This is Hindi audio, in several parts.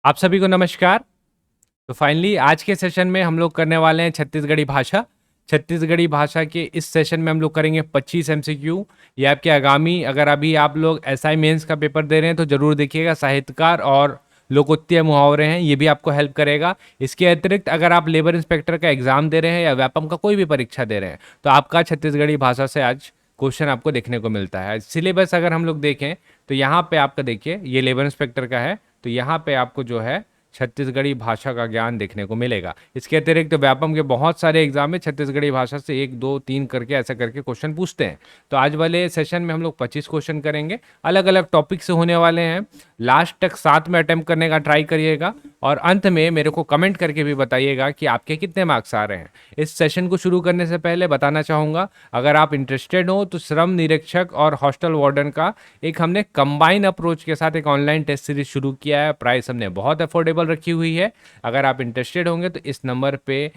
आप सभी को नमस्कार। तो फाइनली आज के सेशन में हम लोग करने वाले हैं छत्तीसगढ़ी भाषा। छत्तीसगढ़ी भाषा के इस सेशन में हम लोग करेंगे 25 एमसीक्यू। ये आपके आगामी, अगर अभी आप लोग एसआई मेंस का पेपर दे रहे हैं तो जरूर देखिएगा। साहित्यकार और लोकोक्ति मुहावरे हैं, ये भी आपको हेल्प करेगा। इसके अतिरिक्त अगर आप लेबर इंस्पेक्टर का एग्जाम दे रहे हैं या व्यापम का कोई भी परीक्षा दे रहे हैं तो आपका छत्तीसगढ़ी भाषा से आज क्वेश्चन आपको देखने को मिलता है। सिलेबस अगर हम लोग देखें तो यहाँ पे आपका देखिए, ये लेबर इंस्पेक्टर का है, तो यहाँ पे आपको जो है छत्तीसगढ़ी भाषा का ज्ञान देखने को मिलेगा। इसके अतिरिक्त व्यापम के बहुत सारे एग्जाम में छत्तीसगढ़ी भाषा से 1 2 3 करके ऐसा करके क्वेश्चन पूछते हैं। तो आज वाले सेशन में हम लोग 25 क्वेश्चन करेंगे, अलग अलग टॉपिक से होने वाले हैं। लास्ट तक साथ में अटेम्प्ट करने का ट्राई करिएगा और अंत में मेरे को कमेंट करके भी बताइएगा कि आपके कितने मार्क्स आ रहे हैं। इस सेशन को शुरू करने से पहले बताना चाहूँगा, अगर आप इंटरेस्टेड हो तो श्रम निरीक्षक और हॉस्टल वार्डन का एक हमने कंबाइन अप्रोच के साथ एक ऑनलाइन टेस्ट सीरीज शुरू किया है। प्राइस हमने बहुत अफोर्डेबल रखी हुई है। अगर आप इंटरेस्टेड होंगे तो इस नंबर पे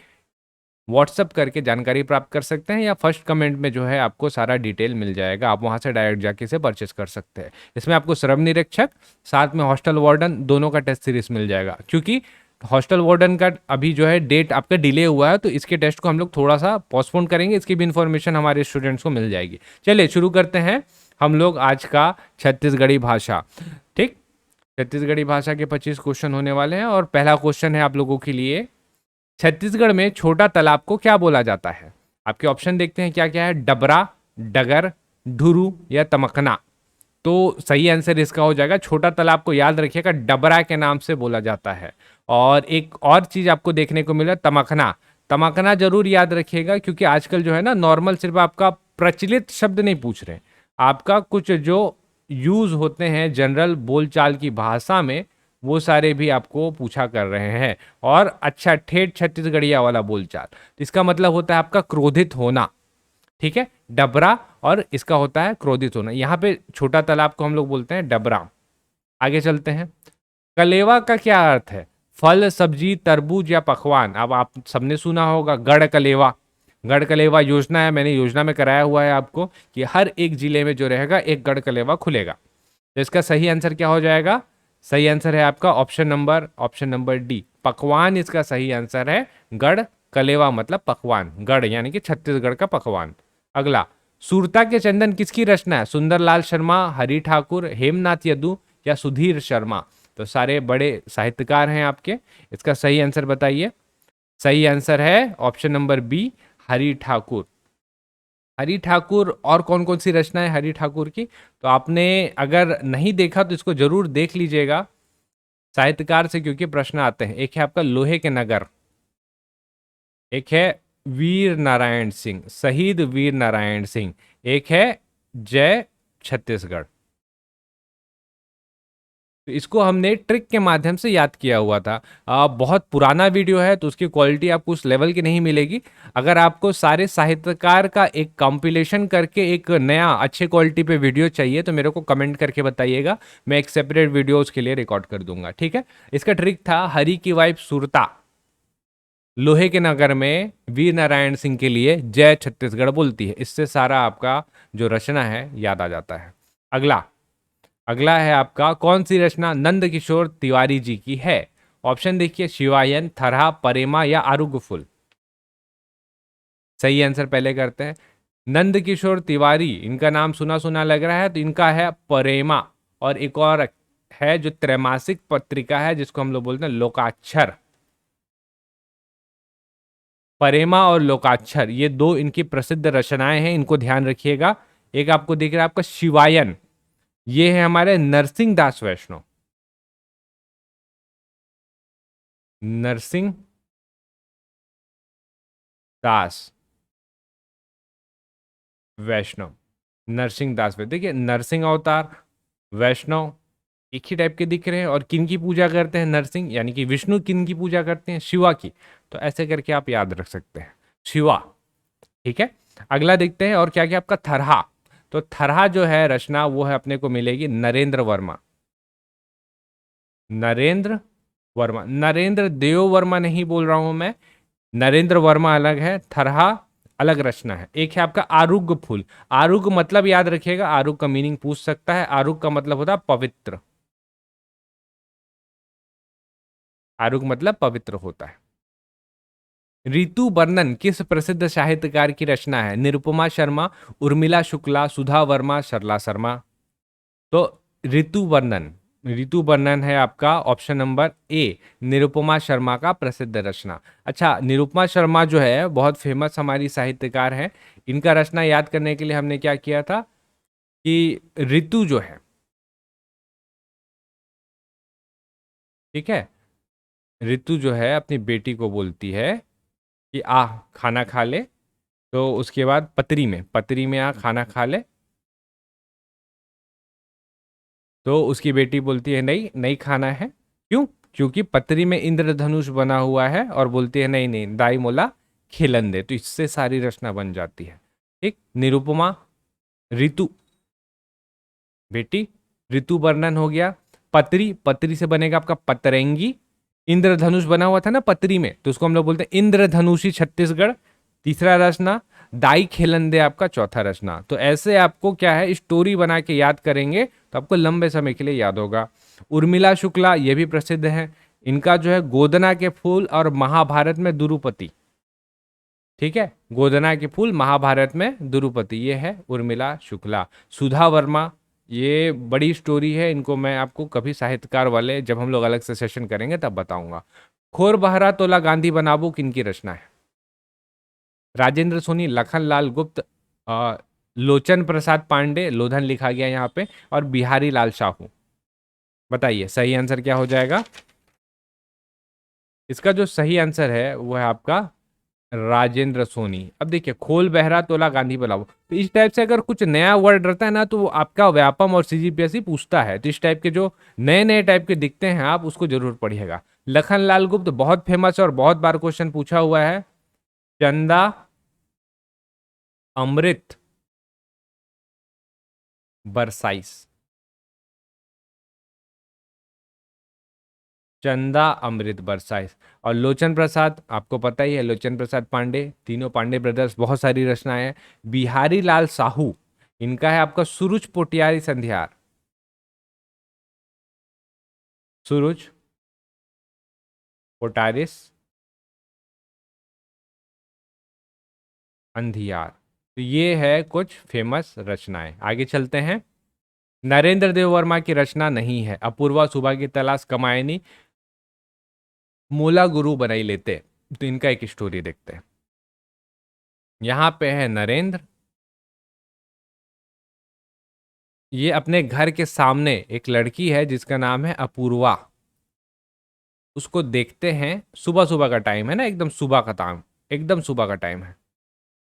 व्हाट्सअप करके जानकारी प्राप्त कर सकते हैं या फर्स्ट कमेंट में जो है आपको सारा डिटेल मिल जाएगा। आप वहां से डायरेक्ट जाके इसे परचेस कर सकते हैं। इसमें आपको श्रम निरीक्षक साथ में हॉस्टल वार्डन दोनों का टेस्ट सीरीज मिल जाएगा, क्योंकि हॉस्टल वार्डन का अभी जो है डेट आपका डिले हुआ है, तो इसके टेस्ट को हम लोग थोड़ा सा पोस्टपोन करेंगे। इसकी भी इन्फॉर्मेशन हमारे स्टूडेंट्स को मिल जाएगी। चलिए शुरू करते हैं हम लोग आज का छत्तीसगढ़ी भाषा। ठीक, छत्तीसगढ़ी भाषा के 25 क्वेश्चन होने वाले हैं और पहला क्वेश्चन है आप लोगों के लिए, छत्तीसगढ़ में छोटा तालाब को क्या बोला जाता है? आपके ऑप्शन देखते हैं क्या क्या है। डबरा, डगर, ढुरू या तमकना। तो सही आंसर इसका हो जाएगा, छोटा तालाब को याद रखिएगा डबरा के नाम से बोला जाता है। और एक और चीज आपको देखने को मिला, तमकना। तमकना जरूर याद रखिएगा, क्योंकि आजकल जो है ना नॉर्मल सिर्फ आपका प्रचलित शब्द नहीं पूछ रहे, आपका कुछ जो यूज होते हैं जनरल बोलचाल की भाषा में वो सारे भी आपको पूछा कर रहे हैं। और अच्छा ठेठ छत्तीसगढ़िया वाला बोलचाल, तो इसका मतलब होता है आपका क्रोधित होना। ठीक है, डबरा, और इसका होता है क्रोधित होना। यहाँ पे छोटा तालाब को हम लोग बोलते हैं डबरा। आगे चलते हैं। कलेवा का क्या अर्थ है? फल, सब्जी, तरबूज या पकवान। अब आप सबने सुना होगा गढ़ कलेवा। गढ़ कलेवा योजना है, मैंने योजना में कराया हुआ है आपको कि हर एक जिले में जो रहेगा एक गढ़ कलेवा खुलेगा। तो इसका सही आंसर क्या हो जाएगा? सही आंसर है आपका ऑप्शन नंबर डी, पकवान इसका सही आंसर है। गढ़ कलेवा मतलब पकवान, गढ़ यानी कि छत्तीसगढ़ का पकवान। अगला, सुरता के चंदन किसकी रचना है? सुंदरलाल शर्मा, हरि ठाकुर, हेमनाथ यदु या सुधीर शर्मा। तो सारे बड़े साहित्यकार हैं आपके। इसका सही आंसर बताइए। सही आंसर है option number B, Hari Thakur. Hari Thakur, और कौन कौन सी रचना है हरि ठाकुर की तो आपने अगर नहीं देखा तो इसको जरूर देख लीजिएगा साहित्यकार से, क्योंकि प्रश्न आते हैं। एक है आपका लोहे के नगर, एक है वीर नारायण सिंह, शहीद वीर नारायण सिंह, एक है जय छत्तीसगढ़। तो इसको हमने ट्रिक के माध्यम से याद किया हुआ था। बहुत पुराना वीडियो है तो उसकी क्वालिटी आपको उस लेवल की नहीं मिलेगी। अगर आपको सारे साहित्यकार का एक कंपिलेशन करके एक नया अच्छे क्वालिटी पे वीडियो चाहिए तो मेरे को कमेंट करके बताइएगा, मैं एक सेपरेट वीडियो उसके लिए रिकॉर्ड कर दूंगा। ठीक है, इसका ट्रिक था हरि की वाइफ सुरता लोहे के नगर में वीर नारायण सिंह के लिए जय छत्तीसगढ़ बोलती है। इससे सारा आपका जो रचना है याद आ जाता है। अगला, अगला है आपका, कौन सी रचना नंद किशोर तिवारी जी की है? ऑप्शन देखिए, शिवायन, थरहा, परेमा या आरुग फुल। सही आंसर पहले करते हैं। नंद किशोर तिवारी, इनका नाम सुना सुना लग रहा है, तो इनका है परेमा। और एक और है जो त्रैमासिक पत्रिका है जिसको हम लोग बोलते हैं लोकाक्षर। परेमा और लोकाक्षर ये दो इनकी प्रसिद्ध रचनाएं हैं, इनको ध्यान रखिएगा। एक आपको दिख रहा है आपका शिवायन, ये है हमारे नरसिंह दास वैष्णव। नरसिंह दास वैष्णव, नरसिंह दास वैष्णव। देखिए नरसिंह अवतार, वैष्णव एक ही टाइप के दिख रहे हैं। और किन की पूजा करते हैं? नरसिंह, यानी कि विष्णु किन की पूजा करते हैं? शिवा की। तो ऐसे करके आप याद रख सकते हैं, शिवा। ठीक है, अगला देखते हैं और क्या क्या आपका थरहा। तो थरहा जो है रचना वो है अपने को मिलेगी नरेंद्र वर्मा। नरेंद्र वर्मा, नरेंद्र देव वर्मा नहीं बोल रहा हूं मैं, नरेंद्र वर्मा अलग है, थरहा अलग रचना है। एक है आपका आरुग फूल। आरुग मतलब याद रखिएगा, आरुग का मीनिंग पूछ सकता है। आरुग का मतलब होता है पवित्र। आरुग मतलब पवित्र होता है। ऋतु वर्णन किस प्रसिद्ध साहित्यकार की रचना है? निरुपमा शर्मा, उर्मिला शुक्ला, सुधा वर्मा, सरला शर्मा। तो ऋतु वर्णन, ऋतु वर्णन है आपका option number A, Nirupama Sharma का प्रसिद्ध रचना। अच्छा, निरुपमा शर्मा जो है बहुत फेमस हमारी साहित्यकार है। इनका रचना याद करने के लिए हमने क्या किया था कि ऋतु जो है, ठीक है, ऋतु जो है अपनी बेटी को बोलती है कि आ खाना खा ले। तो उसके बाद पतरी में आ खाना खा ले। तो उसकी बेटी बोलती है नहीं नहीं खाना है। क्यों? क्योंकि पतरी में इंद्रधनुष बना हुआ है और बोलती है नहीं नहीं दाई मोला खेलन दे। तो इससे सारी रचना बन जाती है। ठीक, निरुपमा, ऋतु बेटी, ऋतु वर्णन हो गया। पतरी, पतरी से बनेगा आपका पतरंगी। इंद्रधनुष बना हुआ था ना पतरी में, तो उसको हम लोग बोलते हैं इंद्रधनुषी छत्तीसगढ़, तीसरा रचना। दाई खेलंदे आपका चौथा रचना। तो ऐसे आपको क्या है स्टोरी बना के याद करेंगे तो आपको लंबे समय के लिए याद होगा। उर्मिला शुक्ला ये भी प्रसिद्ध है। इनका जो है गोदना के फूल और महाभारत में दुरुपति, ठीक है, गोदना के फूल महाभारत में दुरुपति, ये है उर्मिला शुक्ला। सुधा वर्मा, ये बड़ी स्टोरी है, इनको मैं आपको कभी साहित्यकार वाले जब हम लोग अलग से सेशन करेंगे तब बताऊंगा। खोर बहरा तोला गांधी बनाबू किनकी रचना है? राजेंद्र सोनी, लखनलाल गुप्त, लोचन प्रसाद पांडे, लोधन लिखा गया यहाँ पे, और बिहारी लाल साहू। बताइए सही आंसर क्या हो जाएगा? इसका जो सही आंसर है वो है आपका राजेंद्र सोनी। अब देखिए, खोल बहरा तोला गांधी बनाओ, तो इस टाइप से अगर कुछ नया वर्ड रहता है ना तो वो आपका व्यापम और सीजीपीएससी पूछता है। तो इस टाइप के जो नए नए टाइप के दिखते हैं आप उसको जरूर पढ़िएगा। लखनलाल गुप्त बहुत फेमस है और बहुत बार क्वेश्चन पूछा हुआ है। चंदा अमृत बरसाइस, चंदा अमृत बरसाइस। और लोचन प्रसाद आपको पता ही है, लोचन प्रसाद पांडे, तीनों पांडे ब्रदर्स, बहुत सारी रचनाएं हैं। बिहारी लाल साहू, इनका है आपका सुरुच पोटियारी संध्यार, सुरुच पोटारिस अंधियार। तो ये है कुछ फेमस रचनाएं। आगे चलते हैं। नरेंद्र देव वर्मा की रचना नहीं है। अपूर्वा, सुबह की तलाश, कमायनी, मूला गुरु बनाई लेते। तो इनका एक स्टोरी देखते हैं। यहां पे है नरेंद्र, ये अपने घर के सामने एक लड़की है जिसका नाम है अपूर्वा, उसको देखते हैं। सुबह सुबह का टाइम है ना, एकदम सुबह का टाइम, एकदम सुबह का टाइम है।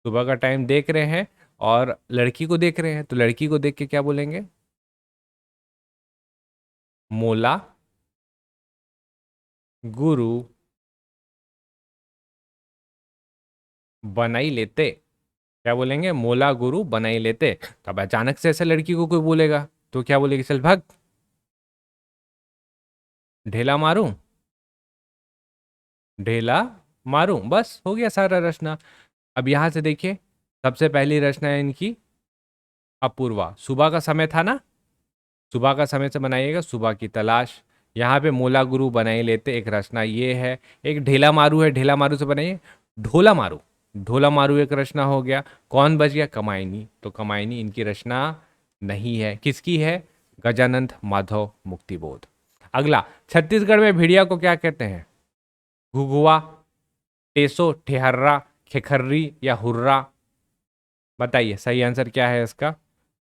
सुबह का टाइम देख रहे हैं और लड़की को देख रहे हैं। तो लड़की को देख के क्या बोलेंगे? मोला गुरु बनाई लेते। क्या बोलेंगे? मोला गुरु बनाई लेते। तो अब अचानक से ऐसे लड़की को कोई बोलेगा तो क्या बोलेगी? चल भाग, ढेला मारूं, ढेला मारूं, बस हो गया सारा रचना। अब यहां से देखिए, सबसे पहली रचना है इनकी अपूर्वा। सुबह का समय था ना, सुबह का समय से बनाइएगा, सुबह की तलाश। यहाँ पे मोला गुरु बनाई लेते, एक रचना ये है। एक ढेला मारू है, ढेला मारू से बनाइए ढोला मारू, ढोला मारू एक रचना हो गया। कौन बच गया? कमायनी। तो कमायनी इनकी रचना नहीं है। किसकी है? गजानंद माधव मुक्तिबोध। अगला, छत्तीसगढ़ में भेड़िया को क्या कहते हैं? घुघुआ, टेसो, ठेहर्रा, खेखर्री या हुर्रा। बताइए सही आंसर क्या है इसका?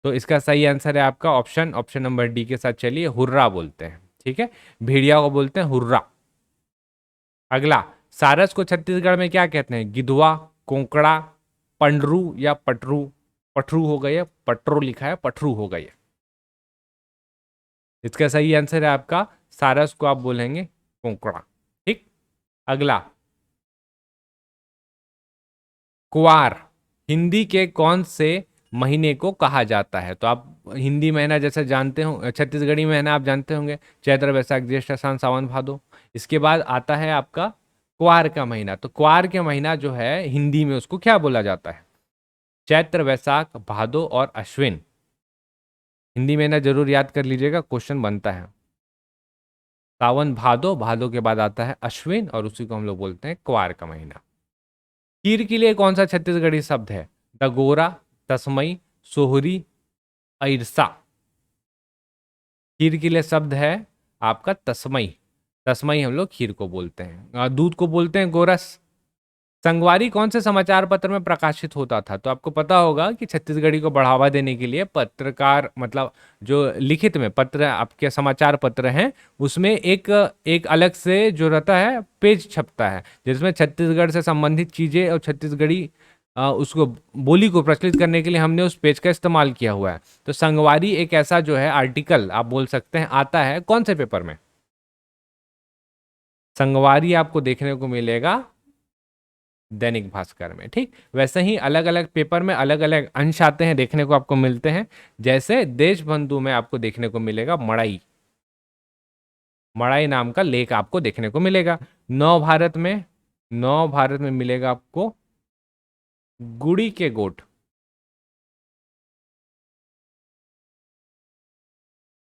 तो इसका सही आंसर है आपका ऑप्शन नंबर डी के साथ चलिए, हुर्रा बोलते हैं। ठीक है, भेड़िया को बोलते हैं हुर्रा। अगला, सारस को छत्तीसगढ़ में क्या कहते हैं? गिधवा, कोंकड़ा, पंडरू या पटरू। पटरू हो गई है, पटरू लिखा है, पटरू हो गई है। इसका सही आंसर है आपका, सारस को आप बोलेंगे कोंकड़ा। ठीक, अगला, कुआर हिंदी के कौन से महीने को कहा जाता है? तो आप हिंदी महीना जैसे जानते हो, छत्तीसगढ़ी महीना आप जानते होंगे, चैत्र वैशाख ज्येष्ठ आषाढ़ सावन भादो। इसके बाद आता है आपका क्वार का महीना। तो क्वार के महीना जो है हिंदी में उसको क्या बोला जाता है? चैत्र, वैशाख, भादो और अश्विन। हिंदी महीना जरूर याद कर लीजिएगा, क्वेश्चन बनता है। सावन भादो, भादो के बाद आता है अश्विन और उसी को हम लोग बोलते हैं क्वार का महीना। खीर के लिए कौन सा छत्तीसगढ़ी शब्द है? दगोरा, तस्मई, सोहरी, ऐरसा। खीर के लिए शब्द है आपका तस्मई। तस्मई हम लोग खीर को बोलते हैं। दूध को बोलते हैं गोरस। संगवारी कौन से समाचार पत्र में प्रकाशित होता था? तो आपको पता होगा कि छत्तीसगढ़ी को बढ़ावा देने के लिए पत्रकार मतलब जो लिखित में पत्र आपके समाचार पत्र हैं उसमें एक एक अलग से जो रहता है पेज छपता है जिसमें छत्तीसगढ़ से संबंधित चीजें और छत्तीसगढ़ी उसको बोली को प्रचलित करने के लिए हमने उस पेज का इस्तेमाल किया हुआ है। तो संगवारी एक ऐसा जो है आर्टिकल आप बोल सकते हैं आता है कौन से पेपर में? संगवारी आपको देखने को मिलेगा दैनिक भास्कर में। ठीक वैसे ही अलग अलग पेपर में अलग अलग अंश आते हैं देखने को आपको मिलते हैं। जैसे देशबंधु में आपको देखने को मिलेगा मड़ाई, मड़ाई नाम का लेख आपको देखने को मिलेगा। नव भारत में, नव भारत में मिलेगा आपको गुड़ी के गोट।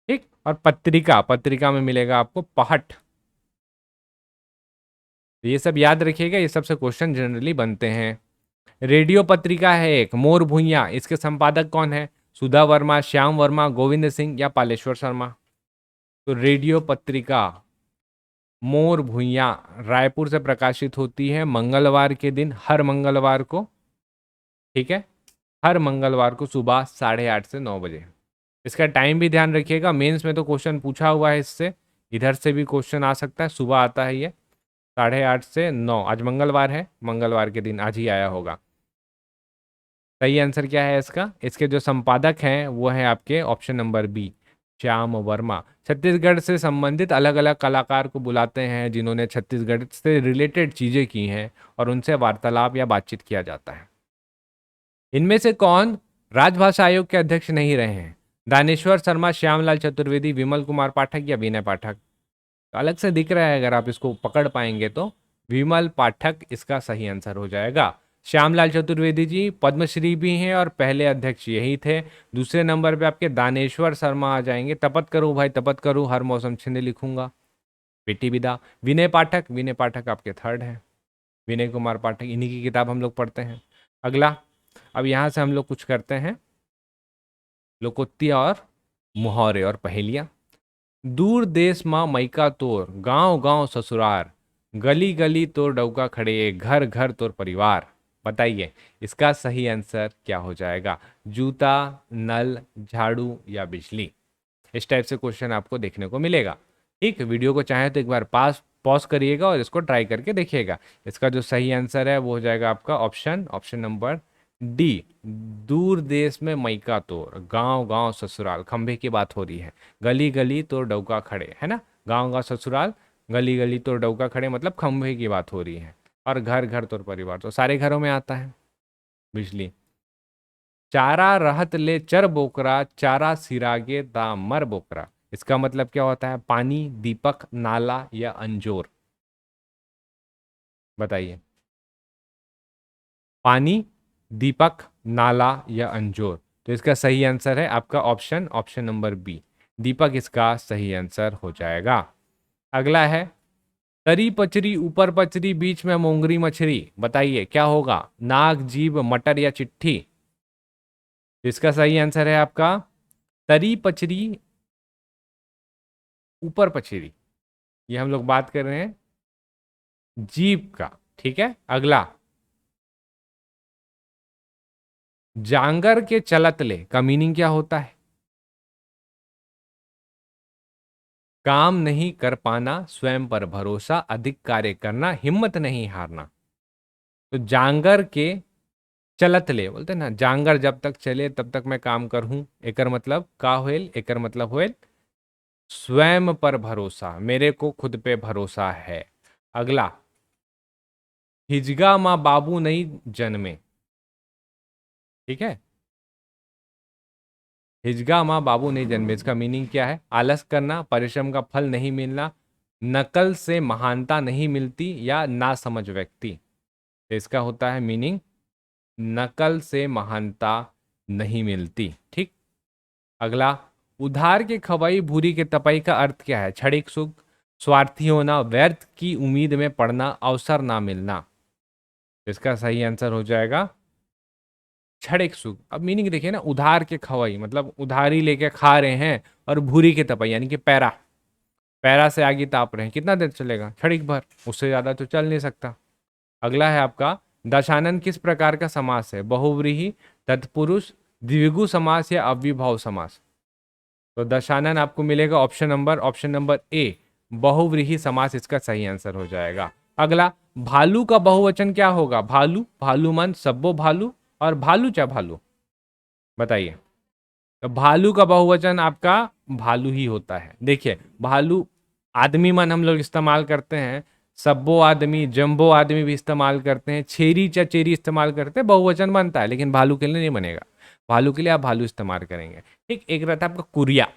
ठीक और पत्रिका, पत्रिका में मिलेगा आपको पहट। तो ये सब याद रखिएगा, ये सबसे क्वेश्चन जनरली बनते हैं। रेडियो पत्रिका है एक मोर भुइयां, इसके संपादक कौन है? सुधा वर्मा, श्याम वर्मा, गोविंद सिंह या पालेश्वर शर्मा? तो रेडियो पत्रिका मोर भुइयां रायपुर से प्रकाशित होती है मंगलवार के दिन, हर मंगलवार को। ठीक है, हर मंगलवार को सुबह 8:30 से 9 बजे। इसका टाइम भी ध्यान रखिएगा, मेंस में तो क्वेश्चन पूछा हुआ है इससे, इधर से भी क्वेश्चन आ सकता है। सुबह आता है ये 8:30 से 9। आज मंगलवार है, मंगलवार के दिन आज ही आया होगा। सही आंसर क्या है इसका? इसके जो संपादक हैं वो है आपके option number B, Shyam Verma. Chhattisgarh से संबंधित अलग अलग कलाकार को बुलाते हैं जिन्होंने छत्तीसगढ़ से रिलेटेड चीजें की हैं और उनसे वार्तालाप या बातचीत किया जाता है। इनमें से कौन राजभाषा आयोग के अध्यक्ष नहीं रहे हैं? दानेश्वर शर्मा, श्यामलाल चतुर्वेदी, विमल कुमार पाठक या विनय पाठक? तो अलग से दिख रहा है, अगर आप इसको पकड़ पाएंगे तो विमल पाठक इसका सही आंसर हो जाएगा। श्यामलाल चतुर्वेदी जी पद्मश्री भी हैं और पहले अध्यक्ष यही थे। दूसरे नंबर पे आपके दानेश्वर शर्मा आ जाएंगे। तपत करूँ भाई तपत करूँ, हर मौसम छिंद लिखूंगा, बेटी विदा। विनय पाठक, विनय पाठक आपके थर्ड हैं। विनय कुमार पाठक, इन्हीं की किताब हम लोग पढ़ते हैं। अगला, अब यहाँ से हम लोग कुछ करते हैं लोकोक्ति और मुहावरे और पहेलियाँ। दूर देश माँ मईका तोर, गांव गांव ससुरार, गली गली तोर डौका खड़े, घर घर तोर परिवार। बताइए इसका सही आंसर क्या हो जाएगा? जूता, नल, झाड़ू या बिजली? इस टाइप से क्वेश्चन आपको देखने को मिलेगा। ठीक, वीडियो को चाहे तो एक बार पास पॉज करिएगा और इसको ट्राई करके देखिएगा। इसका जो सही आंसर है वो हो जाएगा आपका ऑप्शन ऑप्शन नंबर डी, दूर देश में मईका तोर, गांव गांव ससुराल। खंभे की बात हो रही है। गली गली तोर डौका खड़े, है ना, गांव गांव ससुराल, गली गली तोर डौका खड़े मतलब खंभे की बात हो रही है। और घर घर तोर परिवार, तो सारे घरों में आता है। बिजली, चारा रहत ले चर बोकरा, चारा सिरागे दा मर बोकरा। इसका मतलब क्या होता है? पानी, दीपक, नाला या अंजोर? बताइए। पानी, दीपक, नाला या अंजोर? तो इसका सही आंसर है आपका ऑप्शन ऑप्शन नंबर बी, दीपक इसका सही आंसर हो जाएगा। अगला है तरी पचरी ऊपर पचरी बीच में मोंगरी मछली। बताइए क्या होगा? नाक, जीभ, मटर या चिट्ठी? तो इसका सही आंसर है आपका तरी पचरी ऊपर पचरी। ये हम लोग बात कर रहे हैं जीभ का। ठीक है, अगला, जांगर के चलतले का मीनिंग क्या होता है? काम नहीं कर पाना, स्वयं पर भरोसा, अधिक कार्य करना, हिम्मत नहीं हारना। तो जांगर के चलतले बोलते हैं ना, जांगर जब तक चले तब तक मैं काम करूं। एकर मतलब का होएल? एकर मतलब होएल स्वयं पर भरोसा, मेरे को खुद पे भरोसा है। अगला, हिजगा माँ बाबू नहीं जन्मे। ठीक है, हिजगा माँ बाबू नहीं जन्मे, इसका मीनिंग क्या है? आलस करना, परिश्रम का फल नहीं मिलना, नकल से महानता नहीं मिलती या ना समझ व्यक्ति? तो इसका होता है मीनिंग नकल से महानता नहीं मिलती। ठीक, अगला, उधार के खवाई भूरी के तपई का अर्थ क्या है? क्षणिक सुख, स्वार्थी होना, व्यर्थ की उम्मीद में पड़ना, अवसर ना मिलना। इसका सही आंसर हो जाएगा क्षणिक सुख। अब मीनिंग देखिए ना, उधार के खवई मतलब उधारी लेके खा रहे हैं, और भूरी के तपई यानी कि पैरा, पैरा से आगे ताप रहे हैं, कितना देर चलेगा, क्षणिक भर, उससे ज्यादा तो चल नहीं सकता। अगला है आपका, दशानन किस प्रकार का समास है? बहुव्रीहि, तत्पुरुष, द्विगु समास या अव्ययभाव समास? तो दशानन आपको मिलेगा ऑप्शन नंबर ए, बहुव्रीहि समास इसका सही आंसर हो जाएगा। अगला, भालू का बहुवचन क्या होगा? भालू, भालूमन, सब्बो भालू, और भालू क्या भालू, बताइए। तो भालू का बहुवचन आपका भालू ही होता है। देखिए, भालू आदमी मन हम लोग इस्तेमाल करते हैं, सब्बो आदमी, जम्बो आदमी भी इस्तेमाल करते हैं, छेरी चचेरी इस्तेमाल करते हैं, बहुवचन बनता है, लेकिन भालू के लिए नहीं बनेगा। भालू के लिए आप भालू इस्तेमाल करेंगे। ठीक, एक रहता है आपका कुरिया।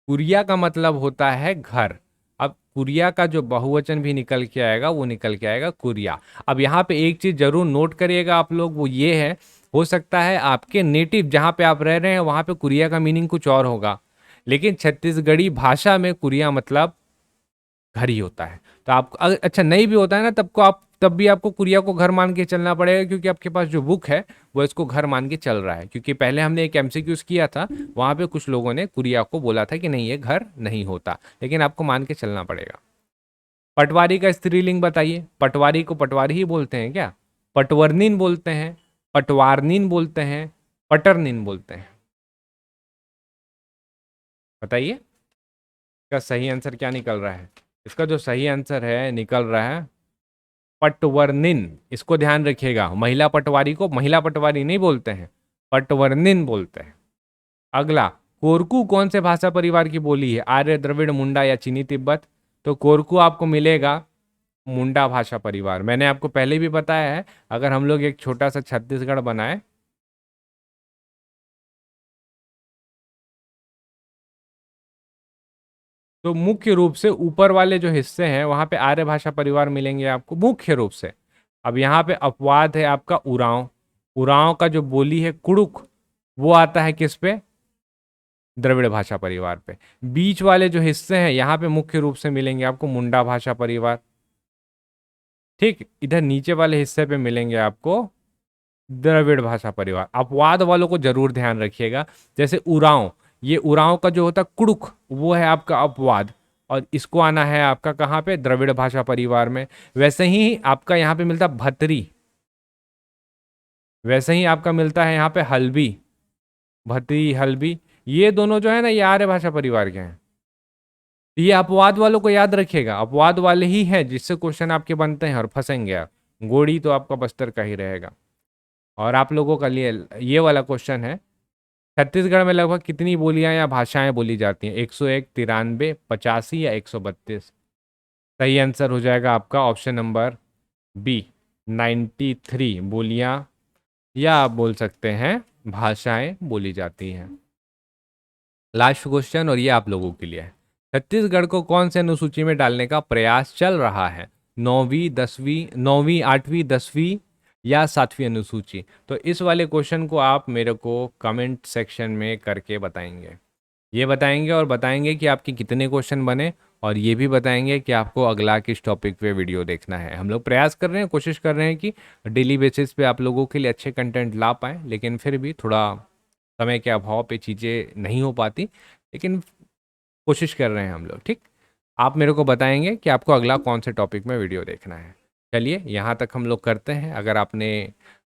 कुरिया का मतलब होता है घर। अब कुरिया का जो बहुवचन भी निकल के आएगा वो निकल के आएगा कुरिया। अब यहाँ पे एक चीज जरूर नोट करिएगा आप लोग, वो ये है, हो सकता है आपके नेटिव जहाँ पे आप रह रहे हैं वहाँ पे कुरिया का मीनिंग कुछ और होगा, लेकिन छत्तीसगढ़ी भाषा में कुरिया मतलब घर ही होता है। तो आप अच्छा नहीं भी होता है ना, तब भी आपको कुरिया को घर मान के चलना पड़ेगा, क्योंकि आपके पास जो बुक है वो इसको घर मान के चल रहा है। क्योंकि पहले हमने एक एमसीक्यूज किया था, वहां पे कुछ लोगों ने कुरिया को बोला था कि नहीं ये घर नहीं होता, लेकिन आपको मान के चलना पड़ेगा। पटवारी का स्त्रीलिंग बताइए। पटवारी को पटवारी ही बोलते हैं क्या? पटवर्निन बोलते हैं, पटवारनिन बोलते हैं, पटरनिन बोलते हैं, बताइए। इसका सही आंसर क्या निकल रहा है? इसका जो सही आंसर है निकल रहा है पटवर्निन। इसको ध्यान रखिएगा, महिला पटवारी को महिला पटवारी नहीं बोलते हैं, पटवर्निन बोलते हैं। अगला, कोरकू कौन से भाषा परिवार की बोली है? आर्य, द्रविड़, मुंडा या चीनी तिब्बत? तो कोरकू आपको मिलेगा मुंडा भाषा परिवार। मैंने आपको पहले भी बताया है, अगर हम लोग एक छोटा सा छत्तीसगढ़ बनाए, तो मुख्य रूप से ऊपर वाले जो हिस्से हैं वहां पे आर्य भाषा परिवार मिलेंगे आपको मुख्य रूप से। अब यहाँ पे अपवाद है आपका उरांव। उरांव का जो बोली है कुड़ुक, वो आता है किस पे? द्रविड़ भाषा परिवार पे। बीच वाले जो हिस्से हैं यहाँ पे मुख्य रूप से मिलेंगे आपको मुंडा भाषा परिवार। ठीक, इधर नीचे वाले हिस्से पे मिलेंगे आपको द्रविड़ भाषा परिवार। अपवाद वालों को जरूर ध्यान रखिएगा, जैसे उरांव, ये उरांव का जो होता है कुड़ुक, वो है आपका अपवाद, और इसको आना है आपका कहाँ पे? द्रविड़ भाषा परिवार में। वैसे ही आपका यहाँ पे मिलता भतरी, वैसे ही आपका मिलता है यहाँ पे हल्बी, भतरी हल्बी, ये दोनों जो है ना ये आर्य भाषा परिवार के हैं। ये अपवाद वालों को याद रखिएगा, अपवाद वाले ही हैं जिससे क्वेश्चन आपके बनते हैं और फंसेंगे आप। गोड़ी तो आपका बस्तर का ही रहेगा। और आप लोगों का लिए ये वाला क्वेश्चन है, छत्तीसगढ़ में लगभग कितनी बोलियां या भाषाएं बोली जाती हैं? 101, 93, 85 या 132? सही आंसर हो जाएगा आपका ऑप्शन नंबर बी, 93 बोलियां या आप बोल सकते हैं भाषाएं बोली जाती हैं। लास्ट क्वेश्चन, और ये आप लोगों के लिए है। छत्तीसगढ़ को कौन से अनुसूची में डालने का प्रयास चल रहा है? 9वीं, 10वीं, 9वीं, 8वीं, 10वीं या 7वीं अनुसूची? तो इस वाले क्वेश्चन को आप मेरे को कमेंट सेक्शन में करके बताएंगे। ये बताएंगे और बताएंगे कि आपके कितने क्वेश्चन बने, और ये भी बताएंगे कि आपको अगला किस टॉपिक पे वीडियो देखना है। हम लोग प्रयास कर रहे हैं, कोशिश कर रहे हैं कि डेली बेसिस पे आप लोगों के लिए अच्छे कंटेंट ला पाएँ, लेकिन फिर भी थोड़ा समय के अभाव पे चीज़ें नहीं हो पाती, लेकिन कोशिश कर रहे हैं हम लोग। ठीक, आप मेरे को बताएंगे कि आपको अगला कौन से टॉपिक में वीडियो देखना है। चलिए, यहाँ तक हम लोग करते हैं। अगर आपने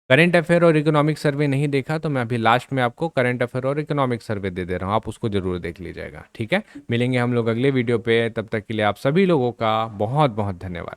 करंट अफेयर और इकोनॉमिक सर्वे नहीं देखा तो मैं अभी लास्ट में आपको करंट अफेयर और इकोनॉमिक सर्वे दे रहा हूँ, आप उसको जरूर देख लीजिएगा। ठीक है, मिलेंगे हम लोग अगले वीडियो पे, तब तक के लिए आप सभी लोगों का बहुत बहुत धन्यवाद।